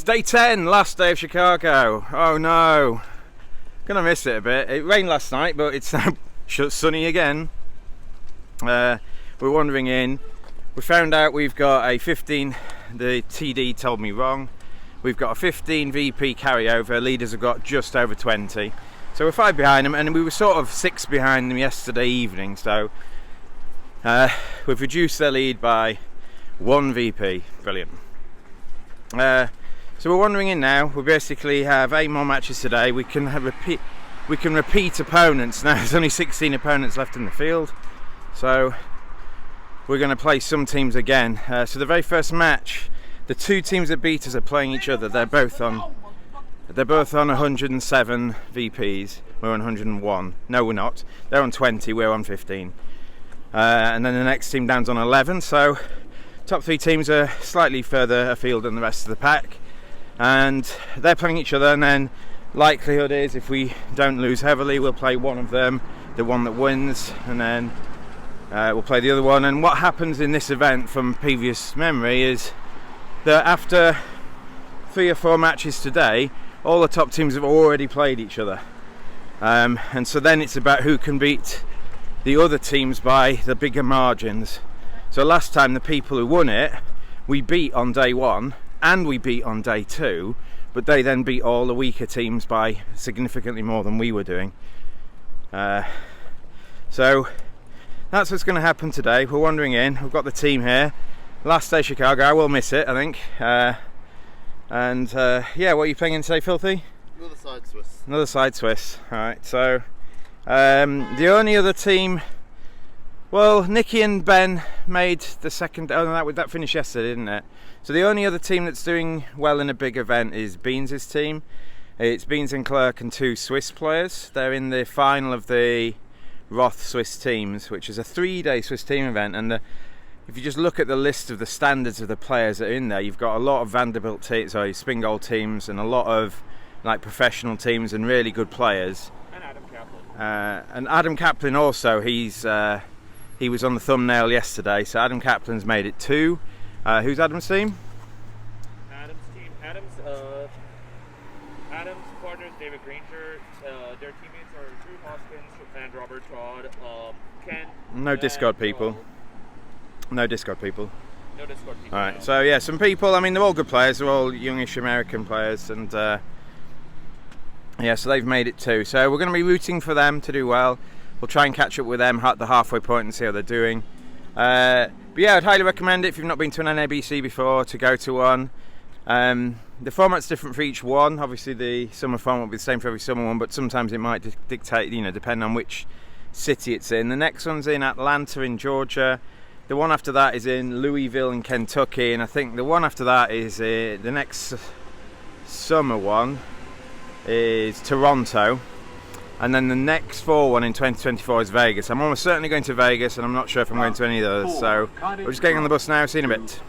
Day 10, last day of Chicago. Oh no, gonna miss it a bit. It rained last night, but it's now sunny again. We're wandering in. We found out we've got a 15, the TD told me wrong. We've got a 15 VP carryover, leaders have got just over 20. So we're 5 behind them, and we were sort of 6 behind them yesterday evening, so we've reduced their lead by 1 VP. Brilliant. So we're wandering in now. We basically have 8 more matches today. We can repeat opponents now. There's only 16 opponents left in the field, so we're going to play some teams again. So the very first match, the 2 teams that beat us are playing each other. They're both on 107 VPs. We're on 101. No, we're not. They're on 20. We're on 15. And then the next team down's on 11. So top 3 teams are slightly further afield than the rest of the pack, and they're playing each other. And then likelihood is, if we don't lose heavily, we'll play one of them, the one that wins, and then we'll play the other one. And what happens in this event from previous memory is that after 3 or 4 matches today, all the top teams have already played each other, and so then it's about who can beat the other teams by the bigger margins. So last time, the people who won it, we beat on day 1 and we beat on day 2, but they then beat all the weaker teams by significantly more than we were doing. So that's what's going to happen today. We're wandering in. We've got the team here. Last day Chicago. I will miss it, I think. Yeah, what are you playing in today, Filthy? Another side Swiss. Another side Swiss. Alright, so the only other team, well, Nicky and Ben made the second. Oh no, that finished yesterday, didn't it? So the only other team that's doing well in a big event is Beans' team. It's Beans and Clerk and 2 Swiss players. They're in the final of the Roth Swiss teams, which is a 3-day Swiss team event. And if you just look at the list of the standards of the players that are in there, you've got a lot of Vanderbilt teams, Spingold teams, and a lot of like professional teams and really good players. And Adam Kaplan. And Adam Kaplan also, he was on the thumbnail yesterday, so Adam Kaplan's made it 2. Who's Adam's team? Adam's partner is David Granger. Their teammates are Drew Hoskins and Robert Todd. Ken. No Discord people. No Discord people. No Discord people. Alright, no. so yeah, some people, I mean, they're all good players, they're all youngish American players, and yeah, so they've made it 2. So we're going to be rooting for them to do well. We'll try and catch up with them at the halfway point and see how they're doing. But yeah, I'd highly recommend it if you've not been to an NABC before to go to one. The format's different for each one. Obviously the summer format will be the same for every summer one, but sometimes it might dictate, depending on which city it's in. The next one's in Atlanta in Georgia. The one after that is in Louisville in Kentucky, and I think the one after that is the next summer one is Toronto. And then the next fall one in 2024 is Vegas. I'm almost certainly going to Vegas, and I'm not sure if I'm going to any of those. So we're just getting on the bus now, see you in a bit.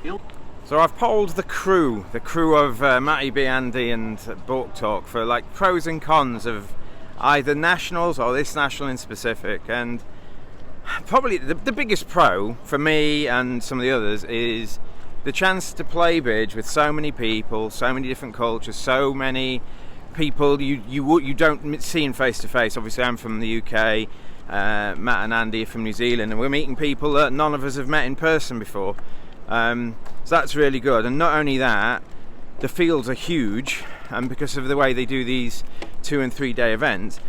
So I've polled the crew of Matty B, Andy and Bork Talk for like pros and cons of either nationals or this national in specific. And probably the biggest pro for me and some of the others is the chance to play bridge with so many people, so many different cultures, so many people you don't see in face to face. Obviously I'm from the UK, Matt and Andy are from New Zealand, and we're meeting people that none of us have met in person before. So that's really good. And not only that, the fields are huge, and because of the way they do these 2 and 3 day events,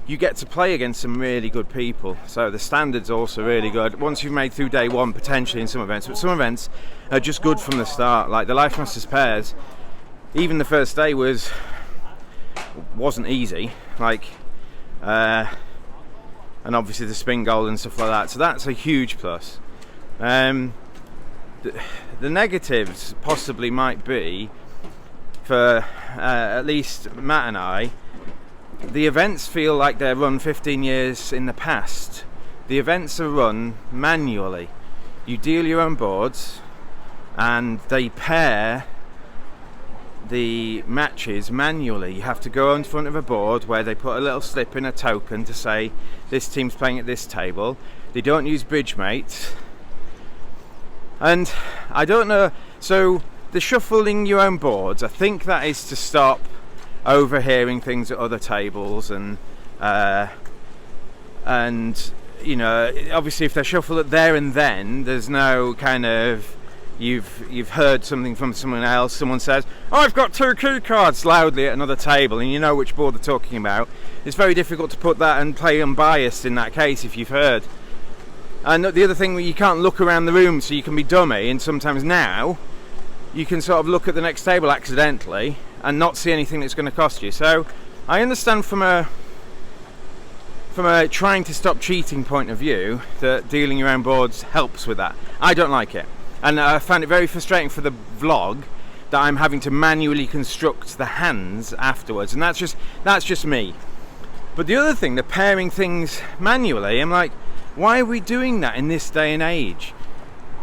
you get to play against some really good people. So the standard's also really good once you've made through day 1 potentially in some events, but some events are just good from the start. Like the Life Masters pairs, even the first day wasn't easy, and obviously the spin goal and stuff like that, so that's a huge plus. The negatives possibly might be, for at least Matt and I, the events feel like they're run 15 years in the past. The events are run manually. You deal your own boards and they pair the matches manually. You have to go in front of a board where they put a little slip in, a token to say this team's playing at this table. They don't use bridge mates, and I don't know, so the shuffling your own boards, I think that is to stop overhearing things at other tables, and you know, obviously if they're shuffled there and then, there's no kind of you've heard something from someone else. Someone says, "Oh, I've got 2 key cards," loudly at another table, and you know which board they're talking about. It's very difficult to put that and play unbiased in that case if you've heard. And the other thing, you can't look around the room, so you can be dummy, and sometimes now you can sort of look at the next table accidentally and not see anything that's going to cost you. So I understand from a trying to stop cheating point of view that dealing your own boards helps with that. I don't like it, and I found it very frustrating for the vlog that I'm having to manually construct the hands afterwards, and that's just me. But the other thing, the pairing things manually, I'm like, why are we doing that in this day and age?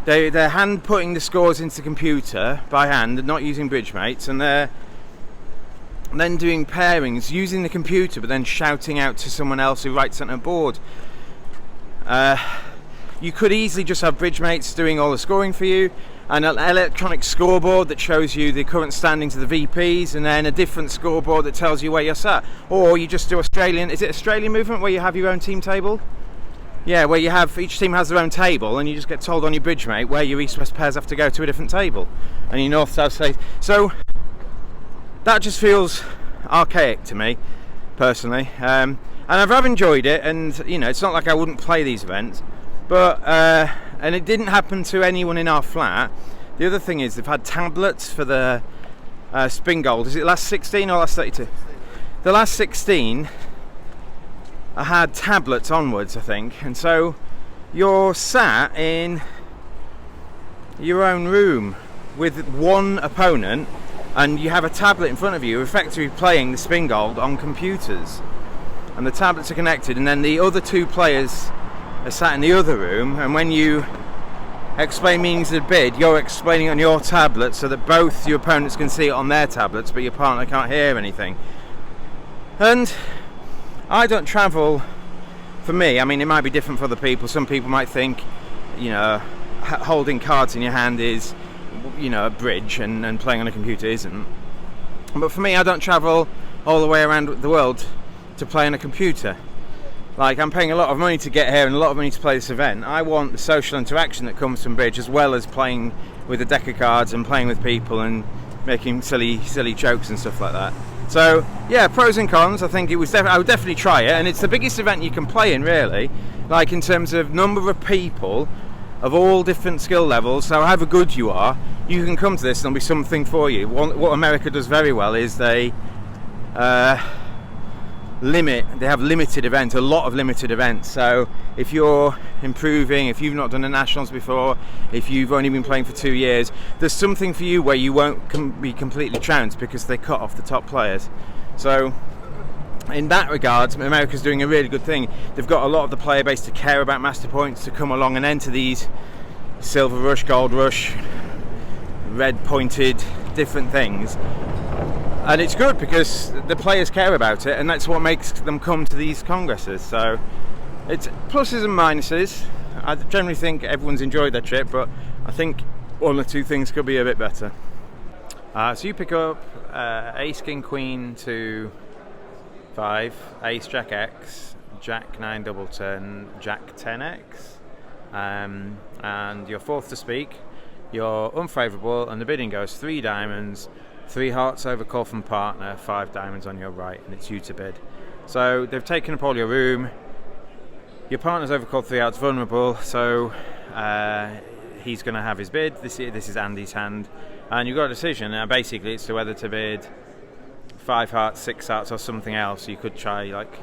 They're hand putting the scores into the computer by hand and not using Bridgemates, and they're then doing pairings using the computer but then shouting out to someone else who writes on a board. You could easily just have Bridgemates doing all the scoring for you, and an electronic scoreboard that shows you the current standings of the VPs, and then a different scoreboard that tells you where you're sat. Or you just do Australian movement where you have your own team table? Yeah, where you have, each team has their own table, and you just get told on your Bridgemate where your East-West pairs have to go to a different table, and your North-South stays. So that just feels archaic to me, personally. And I've enjoyed it, and you know, it's not like I wouldn't play these events, but and it didn't happen to anyone in our flat. The other thing is they've had tablets for the spin gold. Is it last 16 or last 32? The last 16. I had tablets onwards, I think, and so you're sat in your own room with one opponent, and you have a tablet in front of you, effectively playing the spin gold on computers, and the tablets are connected, and then the other 2 players are sat in the other room, and when you explain meanings of the bid, you're explaining on your tablet so that both your opponents can see it on their tablets, but your partner can't hear anything. And I don't travel, for me, I mean, it might be different for other people. Some people might think, you know, holding cards in your hand is, you know, a bridge, and playing on a computer isn't. But for me, I don't travel all the way around the world to play on a computer. Like, I'm paying a lot of money to get here and a lot of money to play this event. I want the social interaction that comes from bridge, as well as playing with a deck of cards and playing with people and making silly jokes and stuff like that. So yeah, pros and cons. I think I would definitely try it, and it's the biggest event you can play in, really, like in terms of number of people of all different skill levels. So however good you are, you can come to this and there'll be something for you. What America does very well is they have limited events, a lot of limited events. So if you're improving, if you've not done the nationals before, if you've only been playing for 2 years, there's something for you where you won't be completely trounced because they cut off the top players. So in that regard, America's doing a really good thing. They've got a lot of the player base to care about master points, to come along and enter these silver rush, gold rush, red pointed, different things. And it's good because the players care about it, and that's what makes them come to these congresses. So it's pluses and minuses. I generally think everyone's enjoyed their trip, but I think 1 or 2 things could be a bit better. So you pick up Ace King Queen to 5, Ace Jack X, Jack 9 double turn, Jack 10X, and you're 4th to speak. You're unfavourable, and the bidding goes 3 diamonds, 3 hearts over call from partner, 5 diamonds on your right, and it's you to bid. So they've taken up all your room. Your partner's overcalled 3 hearts, vulnerable, so he's going to have his bid. This is Andy's hand, and you've got a decision. Now basically it's to whether to bid 5 hearts, 6 hearts, or something else. You could try like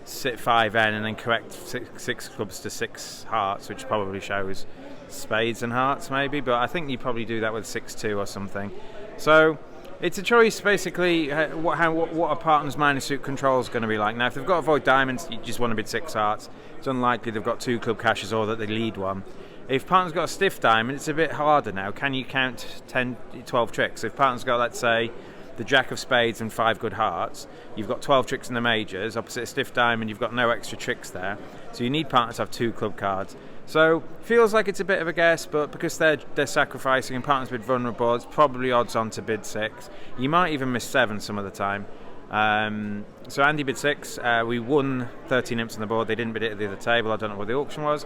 sit 5N and then correct 6 clubs to 6 hearts, which probably shows spades and hearts maybe, but I think you probably do that with 6-2 or something. So it's a choice basically what a partner's minor suit control is going to be like. Now if they've got avoid diamonds, you just want to bid 6 hearts. It's unlikely they've got 2 club cashes or that they lead one. If partner's got a stiff diamond, it's a bit harder now. Can you count 10, 12 tricks? If partner's got, let's say, the jack of spades and 5 good hearts, you've got 12 tricks in the majors. Opposite a stiff diamond, you've got no extra tricks there. So you need partners to have 2 club cards. So feels like it's a bit of a guess, but because they're sacrificing and partners bid vulnerable, it's probably odds on to bid 6. You might even miss 7 some of the time. So Andy bid 6. We won 13 imps on the board. They didn't bid it at the other table. I don't know what the auction was.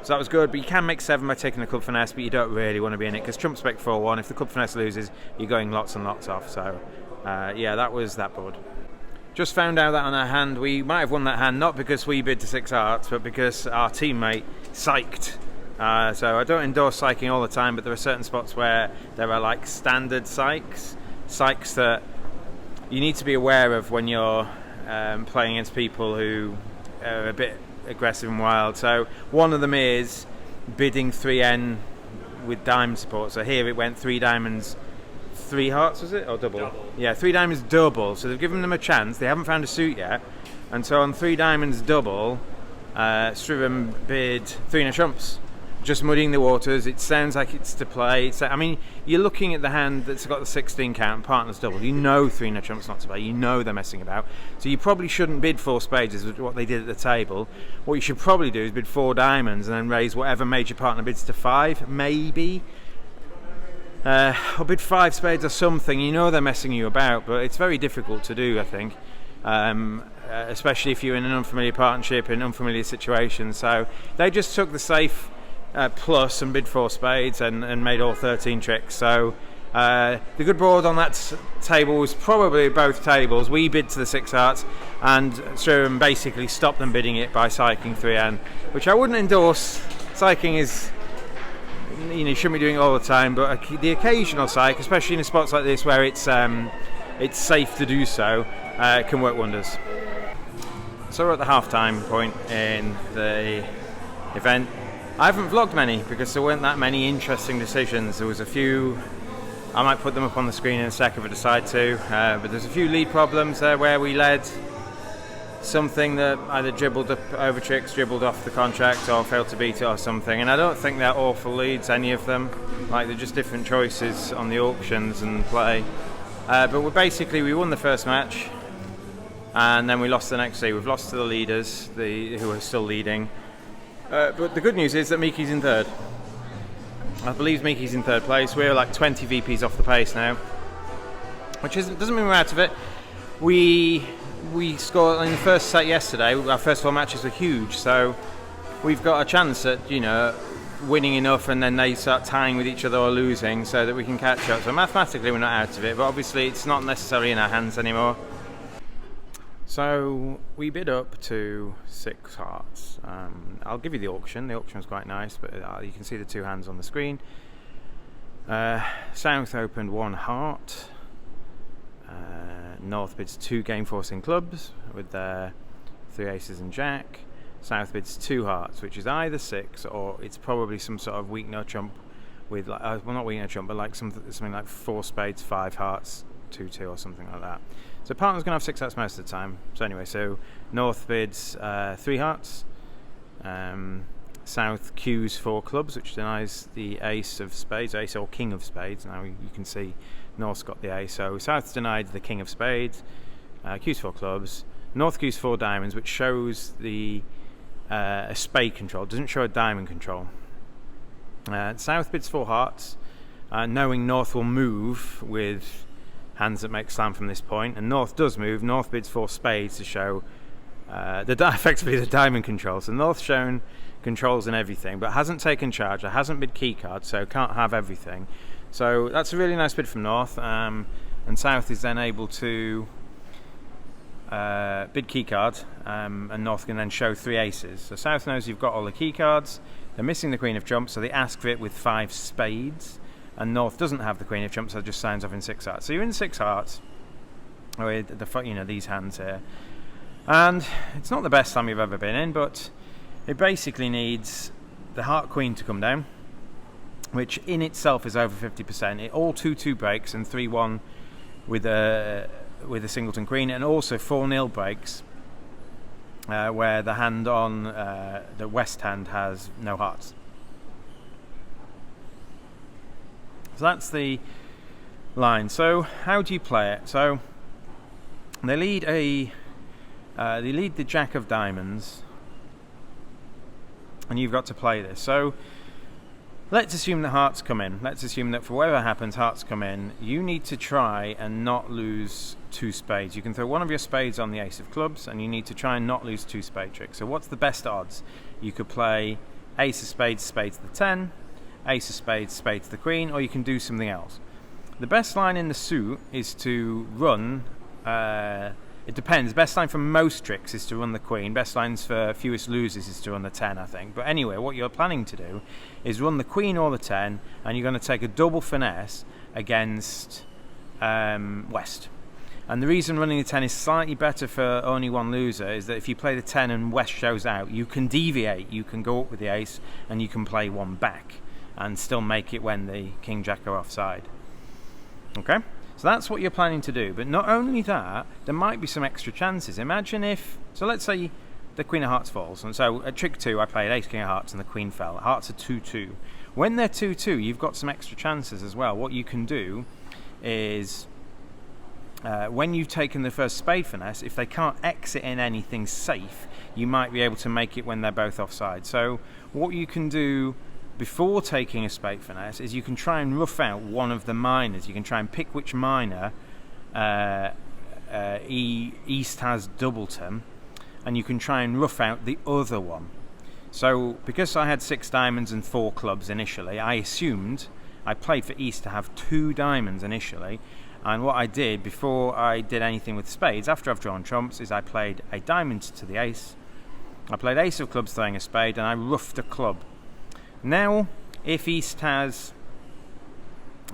So that was good, but you can make 7 by taking the club finesse, but you don't really want to be in it because trump spec 4-1. If the club finesse loses, you're going lots and lots off. So yeah, that was that board. Just found out that on our hand, we might have won that hand not because we bid to 6 hearts, but because our teammate psyched. So I don't endorse psyching all the time, but there are certain spots where there are like standard psychs that you need to be aware of when you're playing against people who are a bit aggressive and wild. So one of them is bidding 3N with dime support. So here it went 3 diamonds, 3 hearts, was it? Or double? Yeah, 3 diamonds double. So they've given them a chance. They haven't found a suit yet. And so on 3 diamonds double, Striven bid 3 no trumps. Just muddying the waters. It sounds like it's to play. I mean, you're looking at the hand that's got the 16 count, partners double. You know 3 no trumps not to play. You know they're messing about. So you probably shouldn't bid 4 spades, is what they did at the table. What you should probably do is bid 4 diamonds and then raise whatever major partner bids to 5, maybe. Or bid 5 spades or something. You know they're messing you about, but it's very difficult to do, I think. Especially if you're in an unfamiliar partnership, in unfamiliar situations. So they just took the safe plus and bid 4 spades and made all 13 tricks. So the good board on that table was probably both tables. We bid to the 6 hearts and Sturm basically stopped them bidding it by psyching 3N, which I wouldn't endorse. Psyching is, you shouldn't be doing it all the time, but the occasional psych, especially in spots like this where it's safe to do so, can work wonders. So we're at the half-time point in the event. I haven't vlogged many because there weren't that many interesting decisions. There was a few, I might put them up on the screen in a sec if I decide to, but there's a few lead problems there where we led something that either dribbled up over tricks, dribbled off the contract, or failed to beat it or something. And I don't think they're awful leads, any of them. Like, they're just different choices on the auctions and play. But we won the first match, and then we lost the next 3. We've lost to the leaders, who are still leading. But the good news is that Miki's in 3rd. I believe Miki's in 3rd place. We're like 20 VPs off the pace now, which doesn't mean we're out of it. We scored in the first set yesterday. Our first 4 matches were huge, so we've got a chance at winning enough, and then they start tying with each other or losing, so that we can catch up. So mathematically, we're not out of it, but obviously, it's not necessarily in our hands anymore. So we bid up to 6 hearts. I'll give you the auction. The auction was quite nice, but you can see the 2 hands on the screen. South opened 1 heart. North bids 2 game forcing clubs with their 3 aces and jack. South bids 2 hearts, which is either 6 or it's probably some sort of weak no trump with well, not weak no trump, but like something like 4 spades, 5 hearts, 2-2 or something like that. So partner's going to have 6 hearts most of the time. So anyway, so North bids 3 hearts. South queues 4 clubs, which denies the ace of spades, ace or king of spades. Now you can see North's got the ace. So South's denied the king of spades, queues 4 clubs. North queues 4 diamonds, which shows a spade control, doesn't show a diamond control. South bids 4 hearts, knowing North will move with hands that make slam from this point, and North does move. North bids 4 spades to show effectively the diamond control. So North's shown controls and everything, but hasn't taken charge, or hasn't bid key card, so can't have everything. So that's a really nice bid from North, and South is then able to bid key card, and North can then show 3 aces. So South knows you've got all the key cards. They're missing the queen of trumps, so they ask for it with 5 spades. And North doesn't have the queen of trumps, so just signs off in 6 hearts. So you're in 6 hearts with these hands here, and it's not the best slam you've ever been in, but it basically needs the heart queen to come down, which in itself is over 50%. It all 2-2 breaks and 3-1 with a singleton queen, and also 4-0 breaks where the hand on the west hand has no hearts. So that's the line. So how do you play it? So they lead the jack of diamonds, and you've got to play this. So let's assume that hearts come in. Let's assume that for whatever happens, hearts come in. You need to try and not lose 2 spades. You can throw one of your spades on the ace of clubs, and you need to try and not lose 2 spade tricks. So what's the best odds? You could play ace of spades, spades to the 10, ace of spades, spades to the queen, or you can do something else. The best line in the suit is to run, it depends. Best line for most tricks is to run the queen. Best lines for fewest losers is to run the 10, I think. But anyway, what you're planning to do is run the queen or the 10, and you're going to take a double finesse against West. And the reason running the 10 is slightly better for only one loser is that if you play the 10 and West shows out, you can deviate. You can go up with the ace, and you can play one back and still make it when the king jack are offside. Okay? So that's what you're planning to do. But not only that, there might be some extra chances. Imagine if, so let's say the queen of hearts falls. And so at trick 2, I played ace king of hearts and the queen fell. Hearts are 2-2. When they're 2-2, you've got some extra chances as well. What you can do is, when you've taken the first spade finesse, if they can't exit in anything safe, you might be able to make it when they're both offside. So what you can do before taking a spade finesse is you can try and rough out one of the minors. You can try and pick which minor East has doubleton, and you can try and rough out the other one. So because I had 6 diamonds and 4 clubs initially, I played for East to have 2 diamonds initially, and what I did before I did anything with spades, after I've drawn trumps, is I played a diamond to the ace, I played ace of clubs throwing a spade, and I roughed a club. Now, if East has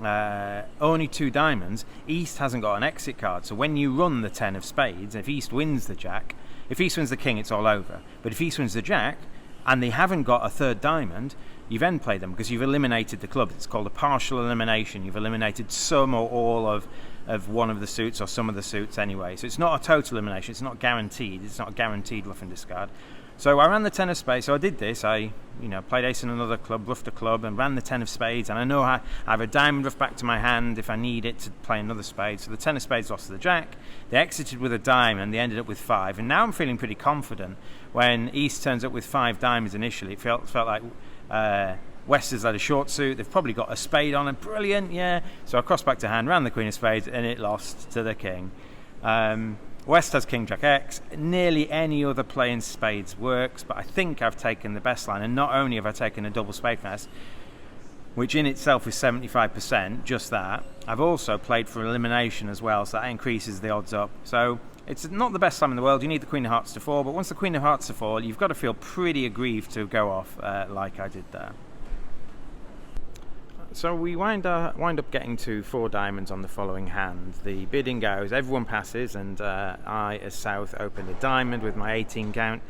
only 2 diamonds, East hasn't got an exit card. So when you run the 10 of spades, if East wins the jack, if East wins the king, it's all over. But if East wins the jack, and they haven't got a 3rd diamond, you've end played them because you've eliminated the club. It's called a partial elimination. You've eliminated some or all of one of the suits or some of the suits anyway. So it's not a total elimination. It's not guaranteed. It's not a guaranteed rough and discard. So I ran the 10 of spades. So I did this. I played ace in another club, roughed a club, and ran the 10 of spades. And I know I have a diamond rough back to my hand if I need it to play another spade. So the 10 of spades lost to the jack. They exited with a diamond. They ended up with 5. And now I'm feeling pretty confident. When East turns up with 5 diamonds initially, it felt like West has had a short suit. They've probably got a spade on it. Brilliant, yeah. So I crossed back to hand, ran the queen of spades, and it lost to the king. West has king jack X. Nearly any other play in spades works, but I think I've taken the best line. And not only have I taken a double spade finesse, which in itself is 75%, just that, I've also played for elimination as well, so that increases the odds up. So it's not the best time in the world. You need the queen of hearts to fall, but once the queen of hearts to fall, you've got to feel pretty aggrieved to go off like I did there. So we wind up getting to 4 diamonds on the following hand. The bidding goes, everyone passes, and I, as South, opened a diamond with my 18 count.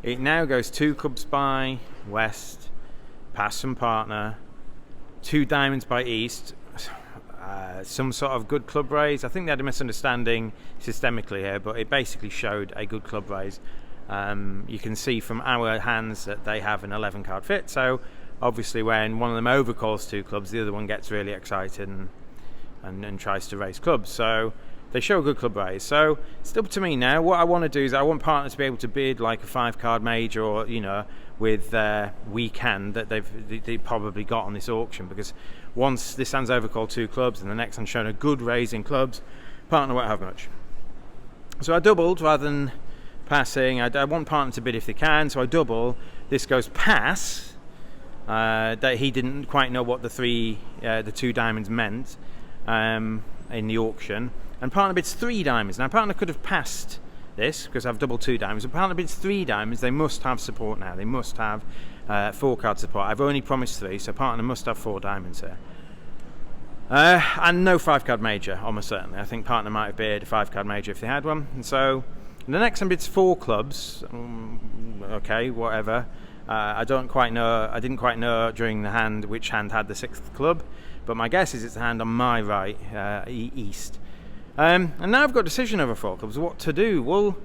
It now goes 2 clubs by West, pass from partner, 2 diamonds by East, some sort of good club raise. I think they had a misunderstanding systemically here, but it basically showed a good club raise. You can see from our hands that they have an 11 card fit, so obviously when one of them overcalls 2 clubs, the other one gets really excited and tries to raise clubs. So they show a good club raise. So it's up to me now. What I want to do is I want partner to be able to bid like a 5-card major, or with weak hand that they probably got on this auction, because once this hand's overcalled 2 clubs and the next hand's shown a good raise in clubs, partner won't have much. So I doubled rather than passing. I want partner to bid if they can, so I double. This goes pass. That he didn't quite know what the 2 diamonds meant in the auction, and partner bids 3 diamonds. Now partner could have passed this because I've doubled 2 diamonds, but partner bids 3 diamonds. They must have support now. They must have 4-card support. I've only promised 3, so partner must have 4 diamonds here. And no 5-card major, almost certainly. I think partner might have bid a 5-card major if they had one. And so the next one bids 4 clubs. Okay, whatever. I didn't quite know during the hand which hand had the 6th club, but my guess is it's the hand on my right, East. And now I've got a decision over 4 clubs. What to do? Well,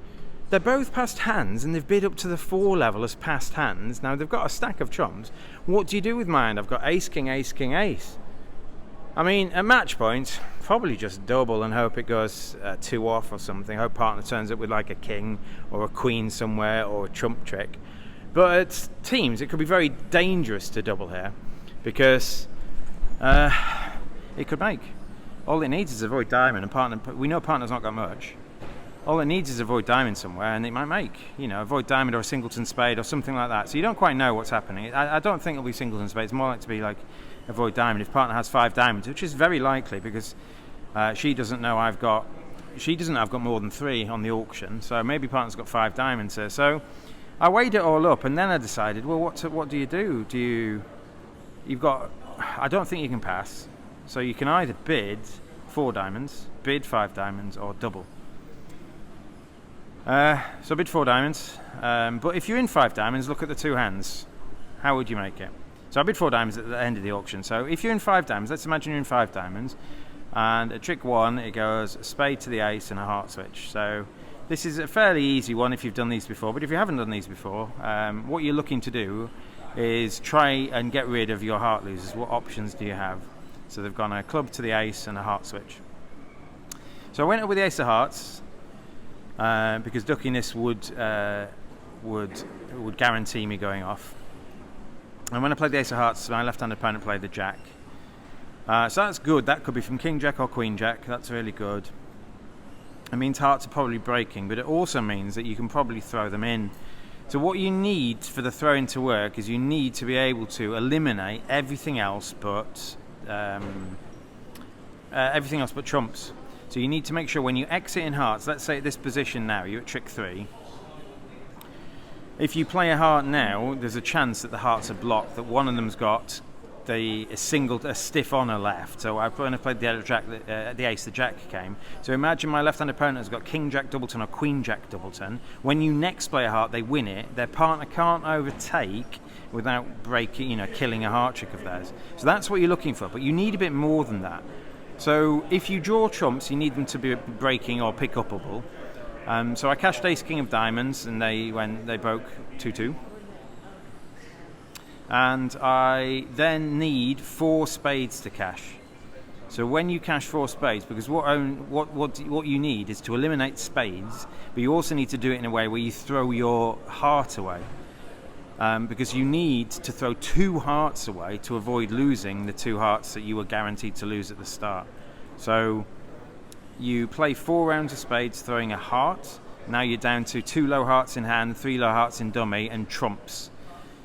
they're both passed hands, and they've bid up to the 4 level as passed hands. Now they've got a stack of trumps. What do you do with mine? I've got ace, king, ace, king, ace. I mean, at match point, probably just double and hope it goes 2 off or something. Hope partner turns up with like a king or a queen somewhere or a trump trick. But at teams, it could be very dangerous to double here, because it could make. All it needs is a void diamond, and partner. We know partner's not got much. All it needs is a void diamond somewhere, and it might make. You know, a void diamond or a singleton spade or something like that. So you don't quite know what's happening. I don't think it'll be singleton spade. It's more like to be like a void diamond if partner has 5 diamonds, which is very likely, because she doesn't know I've got more than 3 on the auction. So maybe partner's got 5 diamonds here. So I weighed it all up, and then I decided, well, what do you do? I don't think you can pass. So you can either bid 4 diamonds, bid 5 diamonds, or double. So bid 4 diamonds, but if you're in 5 diamonds, look at the 2 hands. How would you make it? So I bid 4 diamonds at the end of the auction. So if you're in 5 diamonds, let's imagine you're in 5 diamonds, and at trick 1 it goes spade to the ace and a heart switch. So this is a fairly easy one if you've done these before, but if you haven't done these before, what you're looking to do is try and get rid of your heart losers. What options do you have? So they've gone a club to the ace and a heart switch. So I went up with the ace of hearts, because duckiness would guarantee me going off. And when I played the ace of hearts, my left-handed opponent played the jack. So that's good. That could be from king jack or queen jack. That's really good. It means hearts are probably breaking, but it also means that you can probably throw them in. So what you need for the throw-in to work is you need to be able to eliminate everything else but trumps. So you need to make sure when you exit in hearts, let's say at this position now, you're at trick 3. If you play a heart now, there's a chance that the hearts are blocked, that one of them's got a stiff honor left. So when I played the ace, the jack came. So imagine my left-hand opponent has got king jack doubleton or queen jack doubleton. When you next play a heart, they win it. Their partner can't overtake without killing a heart trick of theirs. So that's what you're looking for, but you need a bit more than that. So if you draw trumps, you need them to be breaking or pick-upable. So I cashed ace king of diamonds, and they broke 2-2. And I then need 4 spades to cash. So when you cash 4 spades, because what you need is to eliminate spades, but you also need to do it in a way where you throw your heart away. Because you need to throw 2 hearts away to avoid losing the 2 hearts that you were guaranteed to lose at the start. So you play 4 rounds of spades throwing a heart. Now you're down to 2 low hearts in hand, 3 low hearts in dummy, and trumps.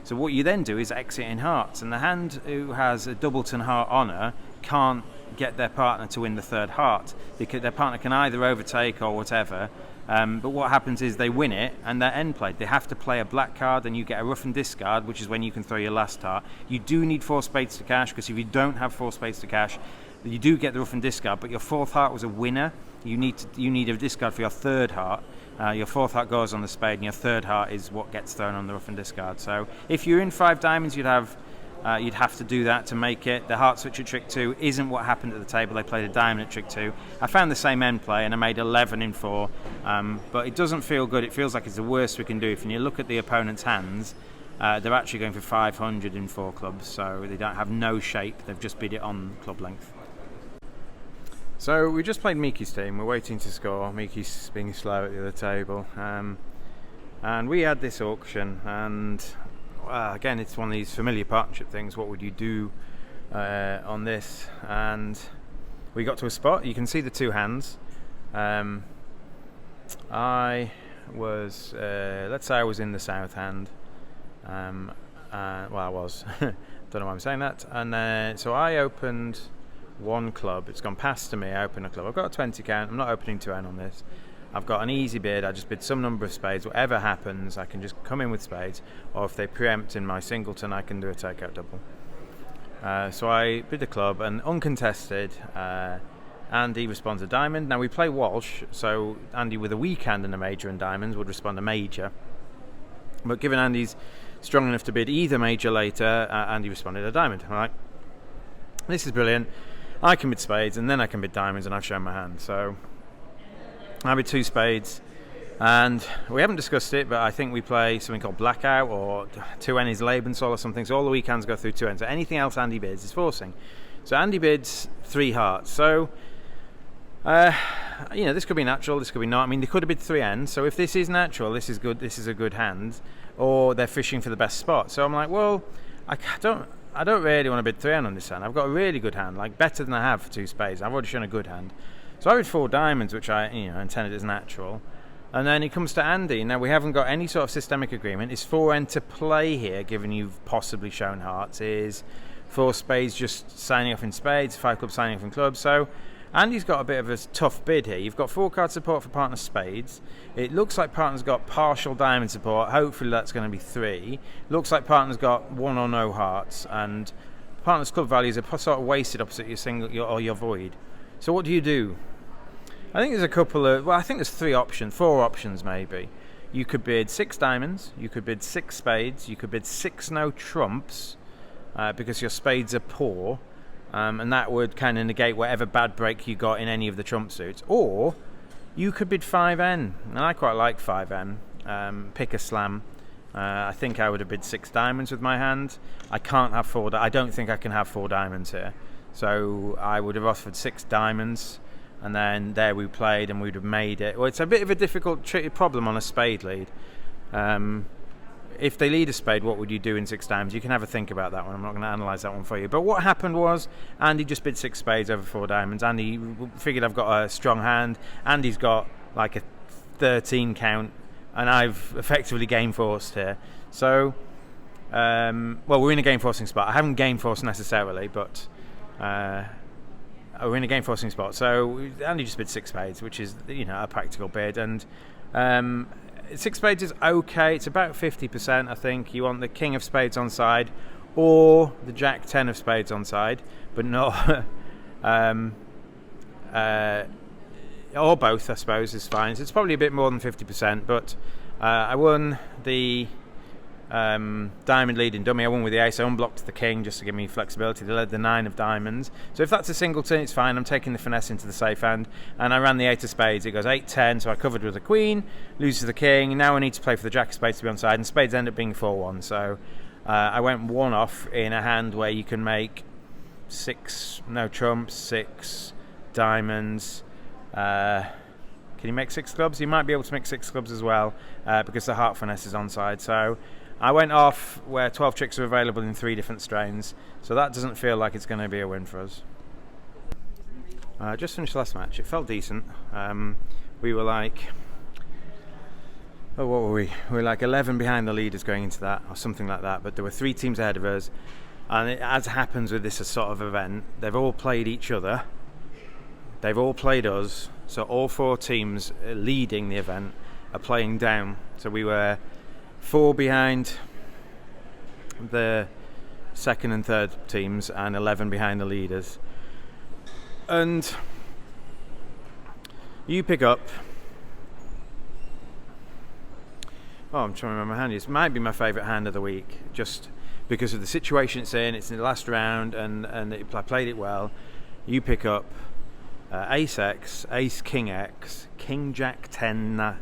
So what you then do is exit in hearts, and the hand who has a doubleton heart honor can't get their partner to win the 3rd heart, because their partner can either overtake or whatever. But what happens is they win it, and they're end played. They have to play a black card, and you get a rough and discard, which is when you can throw your last heart. You do need 4 spades to cash, because if you don't have 4 spades to cash, you do get the rough and discard, but your 4th heart was a winner. You need a discard for your 3rd heart. Your 4th heart goes on the spade, and your 3rd heart is what gets thrown on the rough and discard. So if you're in 5 diamonds, you'd have to do that to make it. The heart switch at trick 2 isn't what happened at the table. They played a diamond at trick 2. I found the same end play, and I made 11 in 4. But it doesn't feel good. It feels like it's the worst we can do. If you look at the opponent's hands, they're actually going for 500 in 4 clubs, so they don't have no shape. They've just bid it on club length. So we just played Miki's team. We're waiting to score. Miki's being slow at the other table, and we had this auction. And again, it's one of these familiar partnership things. What would you do on this? And we got to a spot. You can see the 2 hands. I was, let's say, I was in the south hand. I was. Don't know why I'm saying that. And so I opened 1 club. It's gone past to me. I open a club. I've got a 20 count. I'm not opening 2N on this. I've got an easy bid. I just bid some number of spades. Whatever happens, I can just come in with spades, or if they preempt in my singleton, I can do a takeout double. So I bid the club, and uncontested, Andy responds a diamond. Now we play Walsh, so Andy with a weak hand and a major and diamonds would respond a major. But given Andy's strong enough to bid either major later, Andy responded a diamond. All right, this is brilliant. I can bid spades, and then I can bid diamonds, and I've shown my hand. So I bid 2 spades, and we haven't discussed it, but I think we play something called Blackout, or 2N is Lebensol or something. So all the weak hands go through 2N. So anything else Andy bids is forcing. So Andy bids 3 hearts. So this could be natural, this could be not. I mean, they could have bid 3N. So if this is natural, this is good. This is a good hand. or they're fishing for the best spot. So I'm like, well, I don't really want to bid 3 on this hand. I've got a really good hand, like better than I have for 2 spades. I've already shown a good hand. So I bid 4 diamonds, which I intended as natural. And then it comes to Andy. Now, we haven't got any sort of systemic agreement. Is 4N to play here, given you've possibly shown hearts? Is 4 spades just signing off in spades, 5 clubs signing off in clubs? So Andy's got a bit of a tough bid here. You've got 4 card support for partner spades. It looks like partner's got partial diamond support. Hopefully that's going to be 3. Looks like partner's got 1 or no hearts. And partner's club values are sort of wasted opposite your single or your void. So what do you do? I think there's a couple of, I think there's 4 options maybe. You could bid 6 diamonds, you could bid 6 spades, you could bid 6 no trumps, because your spades are poor, and that would kind of negate whatever bad break you got in any of the trump suits. Or you could bid 5N, and I quite like 5N, pick a slam. I think I would have bid 6 diamonds with my hand. I can't have 4, I don't think I can have 4 diamonds here. So I would have offered 6 diamonds. And then there we played and we'd have made it. Well, it's a bit of a difficult problem on a spade lead. If they lead a spade, what would you do in 6 diamonds? You can have a think about that one. I'm not going to analyse that one for you. But what happened was Andy just bid 6 spades over 4 diamonds. Andy figured I've got a strong hand. Andy's got like a 13 count. And I've effectively game forced here. So, well, we're in a game forcing spot. I haven't game forced necessarily, but... we're in a game forcing spot, so Andy just bid 6 spades, which is a practical bid, and 6 spades is okay. It's about 50%, I think. You want the king of spades on side, or the jack 10 of spades on side, but not or both, I suppose, is fine. So it's probably a bit more than 50%, but I won the diamond lead in dummy. I won with the ace. I unblocked the king just to give me flexibility. They led the 9 of diamonds. So if that's a singleton, it's fine. I'm taking the finesse into the safe hand. And I ran the 8 of spades. It goes 8-10, so I covered with the queen, loses the king. Now I need to play for the jack of spades to be on side, and spades end up being 4-1. So I went 1 off in a hand where you can make 6 no trumps, 6 diamonds. Can you make 6 clubs? You might be able to make 6 clubs as well, because the heart finesse is on side. So I went off where 12 tricks are available in 3 different strains, so that doesn't feel like it's going to be a win for us. Just finished the last match. It felt decent. We were like, what were we? We were like 11 behind the leaders going into that, or something like that, but there were 3 teams ahead of us, and as happens with this sort of event, they've all played each other, they've all played us, so all 4 teams leading the event are playing down. So we were 4 behind the second and third teams and 11 behind the leaders. And you pick up... I'm trying to remember my hand. It might be my favourite hand of the week, just because of the situation it's in. It's in the last round, and I played it well. You pick up Ace X, Ace King X, King Jack 10...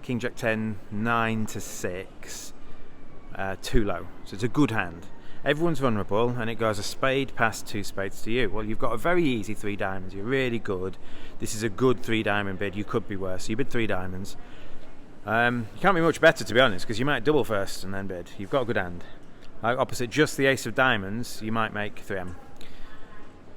King Jack 10, 9 to 6, too low. So it's a good hand. Everyone's vulnerable, and it goes a spade past 2 spades to you. Well, you've got a very easy 3 diamonds. You're really good. This is a good 3 diamond bid. You could be worse. So you bid 3 diamonds. You can't be much better, to be honest, because you might double first and then bid. You've got a good hand. Opposite just the ace of diamonds, you might make 3M.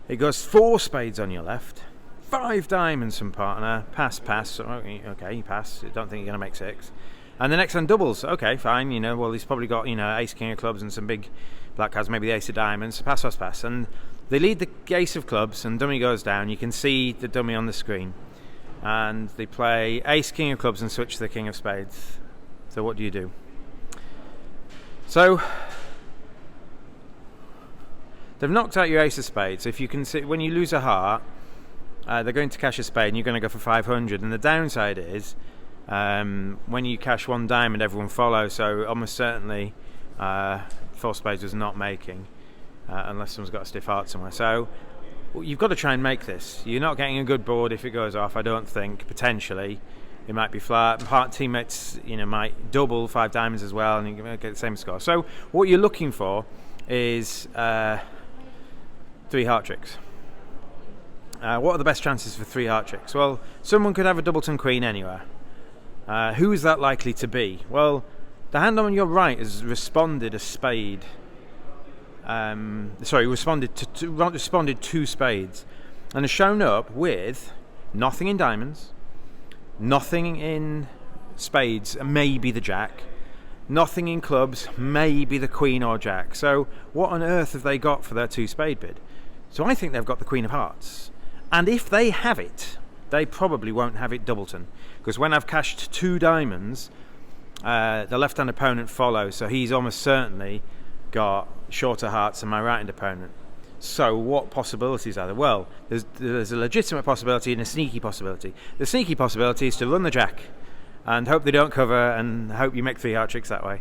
It goes 4 spades on your left. 5 diamonds from partner, pass. Okay, you pass. I don't think you're going to make 6. And the next hand doubles. Okay, fine. Well, he's probably got ace king of clubs and some big black cards, maybe the ace of diamonds. Pass. And they lead the ace of clubs, and dummy goes down. You can see the dummy on the screen, and they play ace king of clubs and switch to the king of spades. So what do you do? So they've knocked out your ace of spades. If you can see, when you lose a heart, they're going to cash a spade and you're going to go for 500, and the downside is when you cash 1 diamond, everyone follows, so almost certainly 4 spades was not making, unless someone's got a stiff heart somewhere. So you've got to try and make this. You're not getting a good board if it goes off, I don't think. Potentially it might be flat. Teammates might double 5 diamonds as well, and you get the same score. So what you're looking for is 3 heart tricks. What are the best chances for 3 heart tricks? Well, someone could have a doubleton queen anywhere. Who is that likely to be? Well, The hand on your right has responded a spade. Responded to spades, and has shown up with nothing in diamonds, nothing in spades, maybe the jack, nothing in clubs, maybe the queen or jack. So what on earth have they got for their 2 spade bid? So I think they've got the queen of hearts, and if they have it, they probably won't have it doubleton, because when I've cashed 2 diamonds, the left-hand opponent follows, so he's almost certainly got shorter hearts than my right-hand opponent. So what possibilities are there? Well, there's a legitimate possibility and a sneaky possibility. The sneaky possibility is to run the jack and hope they don't cover and hope you make 3 heart tricks that way.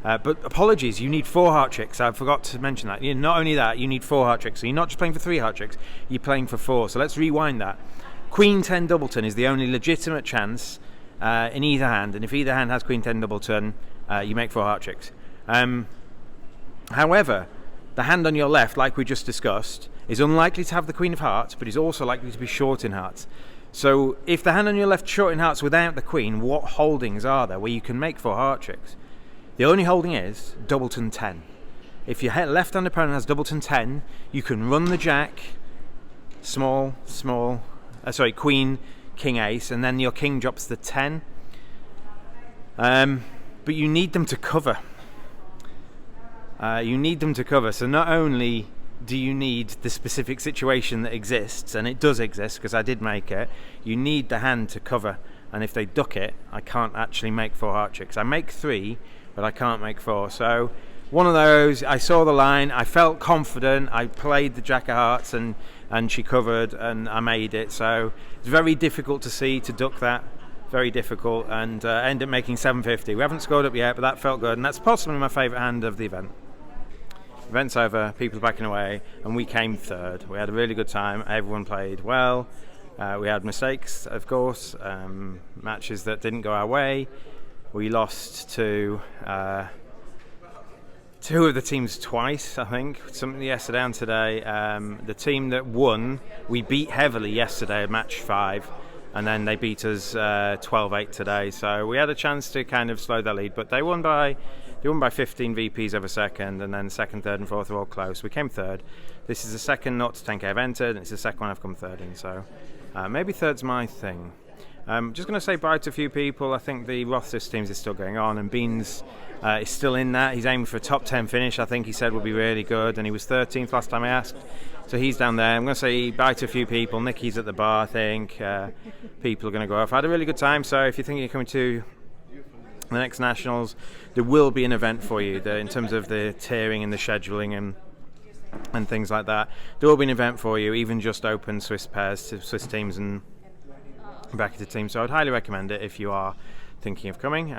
But apologies, you need 4 heart tricks. I forgot to mention that. Not only that, you need 4 heart tricks. So you're not just playing for 3 heart tricks, you're playing for 4. So let's rewind that. Queen 10 doubleton is the only legitimate chance in either hand, and if either hand has queen 10 doubleton, you make 4 heart tricks. However, the hand on your left, like we just discussed, is unlikely to have the queen of hearts, but is also likely to be short in hearts. So if the hand on your left short in hearts without the queen, what holdings are there where you can make 4 heart tricks? The only holding is doubleton 10. If your left-hand opponent has doubleton 10, you can run the jack, queen, king, ace, and then your king drops the 10. But you need them to cover. So not only do you need the specific situation that exists, and it does exist because I did make it, you need the hand to cover, and if they duck it, I can't actually make 4 heart tricks. I make 3, but I can't make 4. So one of those, I saw the line, I felt confident, I played the jack of hearts, and she covered, and I made it. So it's very difficult to duck that, very difficult, and end up making 750. We haven't scored up yet, but that felt good, and that's possibly my favourite hand of the event. Event's over, people are backing away, and we came 3rd. We had a really good time, everyone played well. We had mistakes, of course, matches that didn't go our way. We lost to 2 of the teams twice, I think, something yesterday and today. The team that won, we beat heavily yesterday at match 5, and then they beat us 12-8 today. So we had a chance to kind of slow their lead, but they won by 15 VPs over second, and then second, third, and fourth were all close. We came 3rd. This is the second 0 to 10k I've entered, and it's the second one I've come 3rd in. So maybe 3rd's my thing. Just going to say bye to a few people. I think the Rothsys teams is still going on, and Beans is still in that. He's aiming for a top 10 finish. I think he said would be really good, and he was 13th last time I asked. So he's down there. I'm going to say bye to a few people. Nicky's at the bar, I think. People are going to go off. I had a really good time, so if you think you're coming to the next Nationals, there will be an event for you in terms of the tiering and the scheduling and things like that. There will be an event for you, even just open Swiss pairs to Swiss teams and bracketed teams. So I'd highly recommend it if you are thinking of coming.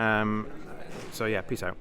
So yeah, peace out.